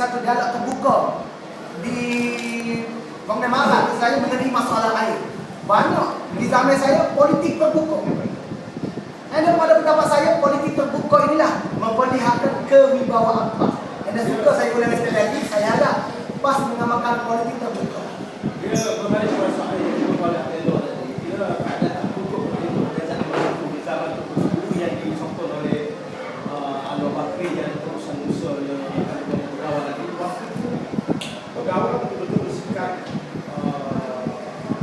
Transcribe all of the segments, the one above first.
satu dialog terbuka di Bang Nemarat saya mengenai masalah air. Banyak di zaman saya politik terbuka. Dan pada pendapat saya politik terbuka inilah memperlihatkan kewibawaan PAS. Dan suka saya ulang sekali lagi, saya harap PAS mengamalkan politik terbuka. Dia berbalik masalah yang kepala elok tadi. Dia ada terbuka itu kerajaan itu di zaman itu yang disokong oleh Anwar Bakri yang terusan usul yang akan pegawai lagi. Pegawai betul-betul bersikap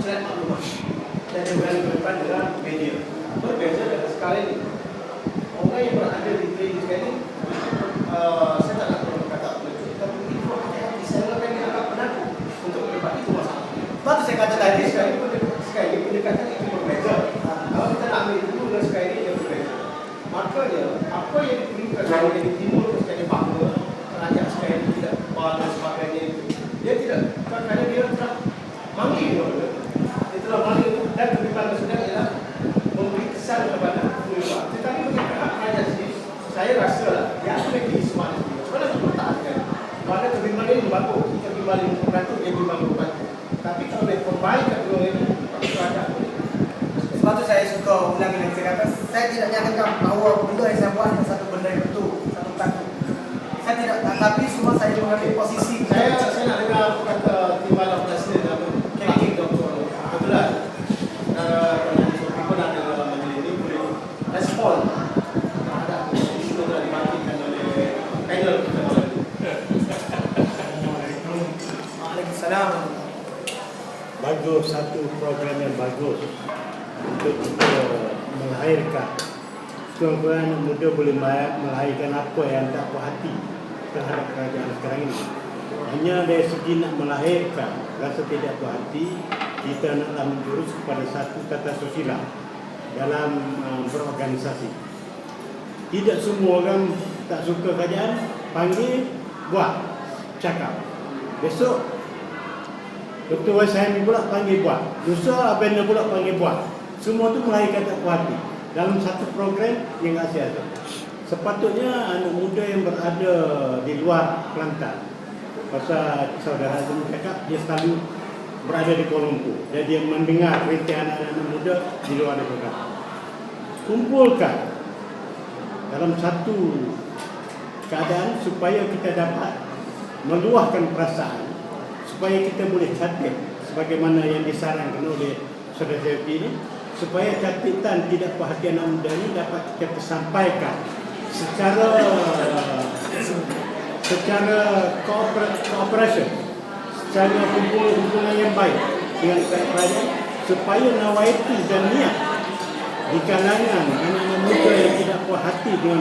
celat maklumat dan berani berdepan dengan media. Berbeza dengan sekali ini. Orang yang berada di training sekali ini, saya tak nak berkata betul, tapi itu hati-hati saya akan dianggap penakut untuk berdebat itu masalah. Lepas tu saya kata tadi, sekali pendekatan itu berbeza. Kalau kita nak ambil dulu dan sekali ini yang berbeza. Makanya apa yang diperlukan yang ditimbulkan sekali bangga kerajaan sekali ini tidak kuat dan sebagainya itu. Dia tidak, kerana dia telah manggil dia telah manggil dan kebimbangan sedang ialah memberi kesan kepada pemerintah. Tetapi bagi pihak kerajaan sendiri, saya rasa lah dia akan memiliki semangat dia. Macam mana mempertahankan? Mana kebimbangan ini membantu, kita kembali membantu, dia bimbang membantu. Tapi kalau dia perbaikan dulu ini, kerajaan boleh. sebab tu saya suka ulangi lagi, saya kata saya tidak nyatakan bahawa benda yang saya buat adalah satu benda yang betul, satu takut. Saya tidak, tapi semua saya mengambil posisi. Saya nak dengar kata Timbalan Presiden Kevin Dr. Kebetulan pernah dalam majlis ini boleh respon terhadap isu yang telah dibangkitkan oleh panel kita malam ini. Waalaikumsalam. Bagus, satu program yang bagus untuk kita melahirkan. Sekurang-kurangnya anak muda boleh melahirkan apa yang tak puas hati terhadap kerajaan sekarang ini. Hanya dari segi nak melahirkan rasa tidak puas hati, kita naklah menjurus kepada satu tata susila dalam berorganisasi. Tidak semua orang tak suka kerajaan, panggil, buat, cakap. Besok Dr. Waisahami pula panggil buat. Lusa Abena pula panggil buat. Semua tu melahirkan tak puas hati dalam satu program yang tak sihat. Sepatutnya anak muda yang berada di luar Kelantan, pasal saudara Azam cakap dia selalu berada di Kuala Lumpur dan dia mendengar rintihan anak-anak muda di luar negara. Kumpulkan dalam satu keadaan supaya kita dapat meluahkan perasaan, supaya kita boleh catat sebagaimana yang disarankan oleh saudara Zaki ini, supaya catatan tidak puas hati anak muda ini dapat kita sampaikan secara cooperation, secara hubungan yang baik dengan kerajaan, supaya nawaitu dan niat di kalangan anak-anak muda yang tidak puas hati dengan